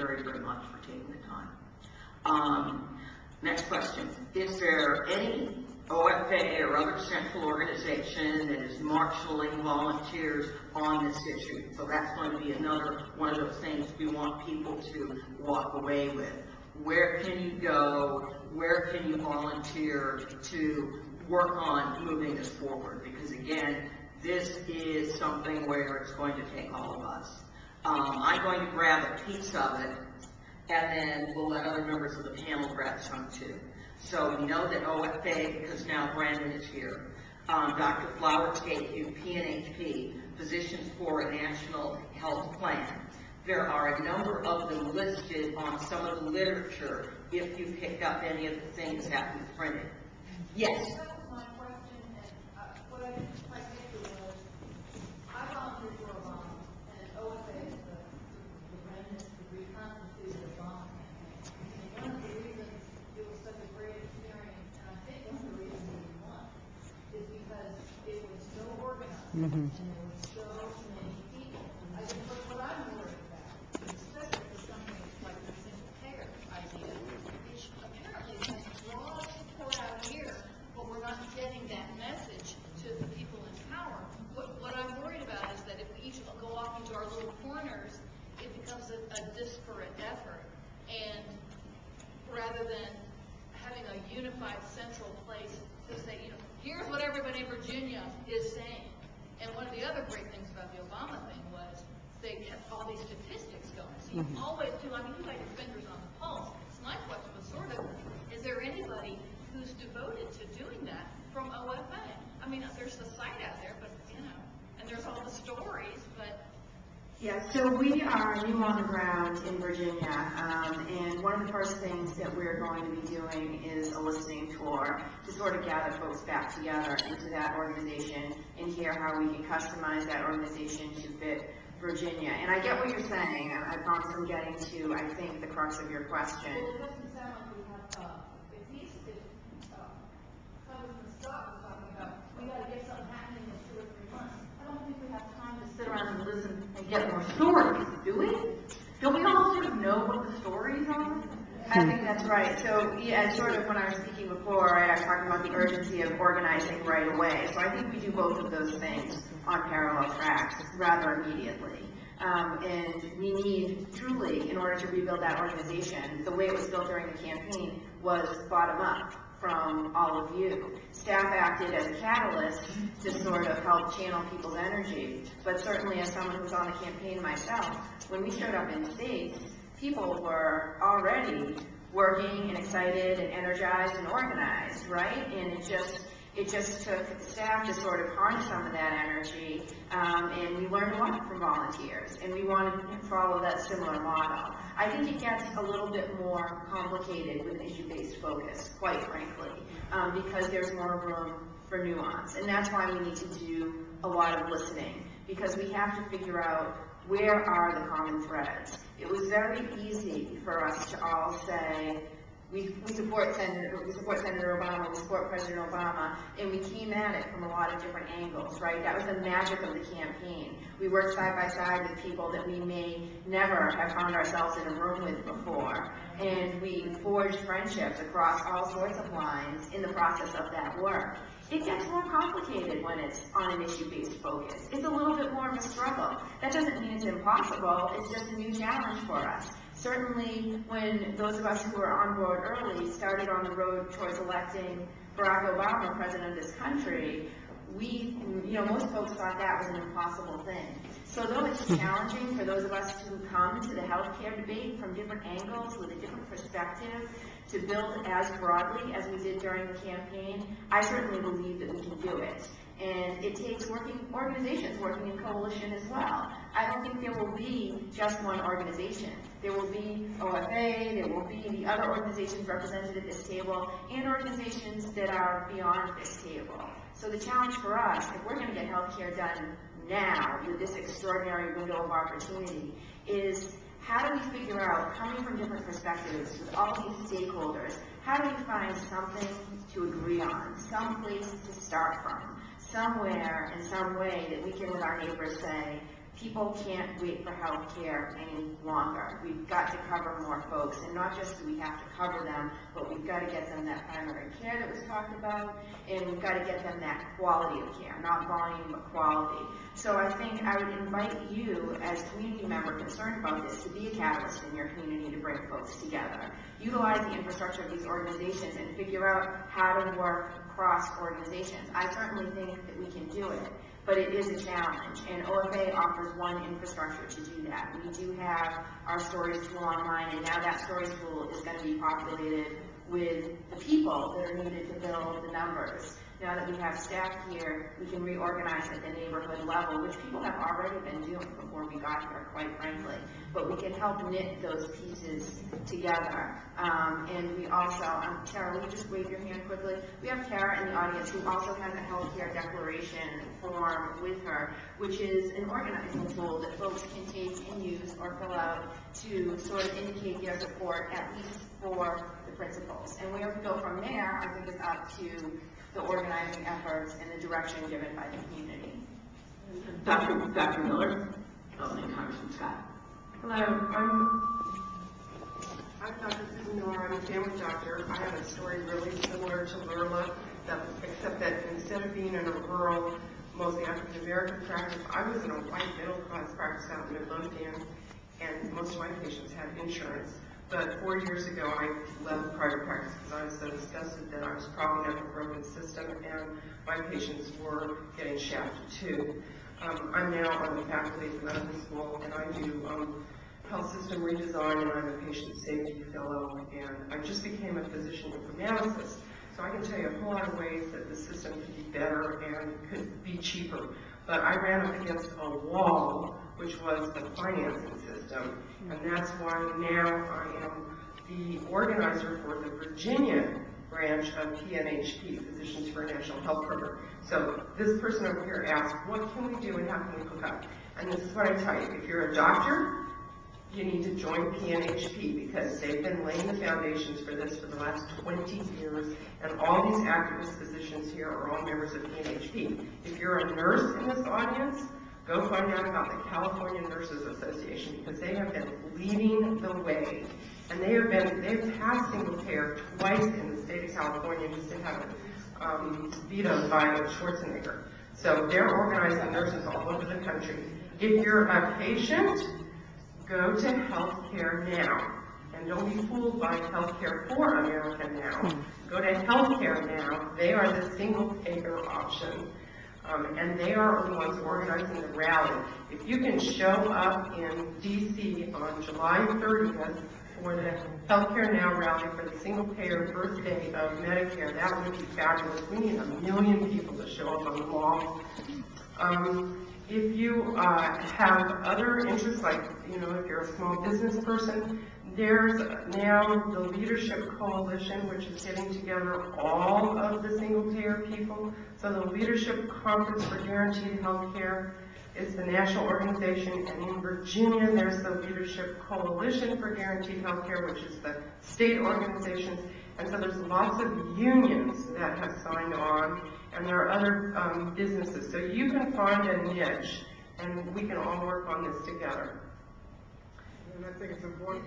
very, very much for taking the time. Next question. Is there any OFA or other central organization that is marshaling volunteers on this issue? So that's going to be another one of those things we want people to walk away with. Where can you go? Where can you volunteer to work on moving this forward? Because again, this is something where it's going to take all of us. I'm going to grab a piece of it, and then we'll let other members of the panel grab some too. So we know that OFA, because now Brandon is here, Dr. Flowers gave you PNHP, Physicians for a National Health Plan. There are a number of them listed on some of the literature if you picked up any of the things that we printed. Yes? That was my question, and what I didn't quite get to was, I volunteered for Obama, and OFA is the remnants to reconstitute the Obama campaign. And one of the reasons it was such a great experience, and I think one of the reasons we won, is because it was so organized, and there were so many people. I think what I'm worried about, especially for something like the single payer idea, which apparently has broad support out here, but we're not getting that message to the people in power. What I'm worried about is that if we each go off into our little corners, it becomes a disparate effort. And rather than having a unified central place to say, here's what everybody in Virginia is saying. And one of the other great things about the Obama thing was they kept all these statistics going. So you always do, you got your fingers on the pulse. So my question was sort of, is there anybody who's devoted to doing that from OFA? I mean, there's the site out there, but, and there's all the stories, but... Yeah, so we are new on the ground in Virginia, and one of the first things that we're going to be doing is a listening tour to sort of gather folks back together into that organization and hear how we can customize that organization to fit Virginia. And I get what you're saying. I promise I'm getting to, I think, the crux of your question. Well, it doesn't sound like we have, if Congressman Scott was talking about, we got to get something happening in 2 or 3 months. I don't think we have time to sit around and listen and get more stories, do we? Don't we all sort of know what the stories are? I think that's right. So, yeah, sort of when I was speaking before, right, I was talking about the urgency of organizing right away. So I think we do both of those things on parallel tracks rather immediately. And we need, truly, in order to rebuild that organization, the way it was built during the campaign was bottom up from all of you. Staff acted as a catalyst to sort of help channel people's energy, but certainly as someone who was on the campaign myself, when we showed up in states, people were already working and excited and energized and organized, right? And it just took staff to sort of harness some of that energy, and we learned a lot from volunteers, and we wanted to follow that similar model. I think it gets a little bit more complicated with issue-based focus, quite frankly, because there's more room for nuance, and that's why we need to do a lot of listening, because we have to figure out where are the common threads. It was very easy for us to all say, we support Senator Obama, we support President Obama, and we came at it from a lot of different angles, right? That was the magic of the campaign. We worked side by side with people that we may never have found ourselves in a room with before, and we forged friendships across all sorts of lines in the process of that work. It gets more complicated when it's on an issue-based focus. It's a little bit more of a struggle. That doesn't mean it's impossible, it's just a new challenge for us. Certainly, when those of us who were on board early started on the road towards electing Barack Obama president of this country, most folks thought that was an impossible thing. So though it's challenging for those of us who come to the healthcare debate from different angles with a different perspective to build as broadly as we did during the campaign, I certainly believe that we can do it. And it takes organizations working in coalition as well. I don't think there will be just one organization. There will be OFA, there will be the other organizations represented at this table, and organizations that are beyond this table. So the challenge for us, if we're going to get healthcare done now with this extraordinary window of opportunity, is how do we figure out, coming from different perspectives with all these stakeholders, how do we find something to agree on, some place to start from, somewhere in some way that we can with our neighbors say, people can't wait for health care any longer. We've got to cover more folks, and not just do we have to cover them, but we've got to get them that primary care that was talked about, and we've got to get them that quality of care, not volume, but quality. So I think I would invite you, as a community member concerned about this, to be a catalyst in your community to bring folks together. Utilize the infrastructure of these organizations and figure out how to work across organizations. I certainly think that we can do it, but it is a challenge, and OFA offers one infrastructure to do that. We do have our stories tool online, and now that stories tool is going to be populated with the people that are needed to build the numbers. Now that we have staff here, we can reorganize at the neighborhood level, which people have already been doing before we got here, quite frankly. But we can help knit those pieces together. And we also, Tara, will you just wave your hand quickly? We have Tara in the audience who also has a healthcare declaration form with her, which is an organizing tool that folks can take and use or fill out to sort of indicate their support, at least for the principals. And where we go from there, I think, is up to the organizing efforts and the direction given by the community. Dr. Miller? Oh, and Congressman Scott. Hello, I'm Dr. Susan Miller. I'm a family doctor. I have a story really similar to Lurla, except that instead of being in a rural, mostly African American practice, I was in a white middle class practice out in Midlothian, and most of my patients had insurance. But 4 years ago, I left private practice because I was so disgusted that I was propping up a broken system, and my patients were getting shafted too. I'm now on the faculty of medical school, and I do health system redesign, and I'm a patient safety fellow, and I just became a physician informaticist. So I can tell you a whole lot of ways that the system could be better and could be cheaper. But I ran up against a wall, which was the financing system, and that's why now I am the organizer for the Virginia branch of PNHP, Physicians for a National Health Program. So this person over here asked, what can we do and how can we hook up? And this is what I tell you, if you're a doctor, you need to join PNHP because they've been laying the foundations for this for the last 20 years, and all these activist physicians here are all members of PNHP. If you're a nurse in this audience, go find out about the California Nurses Association because they have been leading the way, and they've passed single payer twice in the state of California, just to have it vetoed by Schwarzenegger. So they're organizing nurses all over the country. If you're a patient, go to Healthcare Now, and don't be fooled by Healthcare for America Now. Go to Healthcare Now. They are the single payer option, and they are the ones organizing the rally. If you can show up in D.C. on July 30th for the Healthcare Now rally for the single payer first day of Medicare, that would be fabulous. We need 1 million people to show up on the wall. If you have other interests, like, if you're a small business person, there's now the Leadership Coalition, which is getting together all of the single-payer people. So the Leadership Conference for Guaranteed Health Care is the national organization, and in Virginia, there's the Leadership Coalition for Guaranteed Health Care, which is the state organizations. And so there's lots of unions that have signed on, and there are other businesses. So you can find a niche, and we can all work on this together. And I think it's important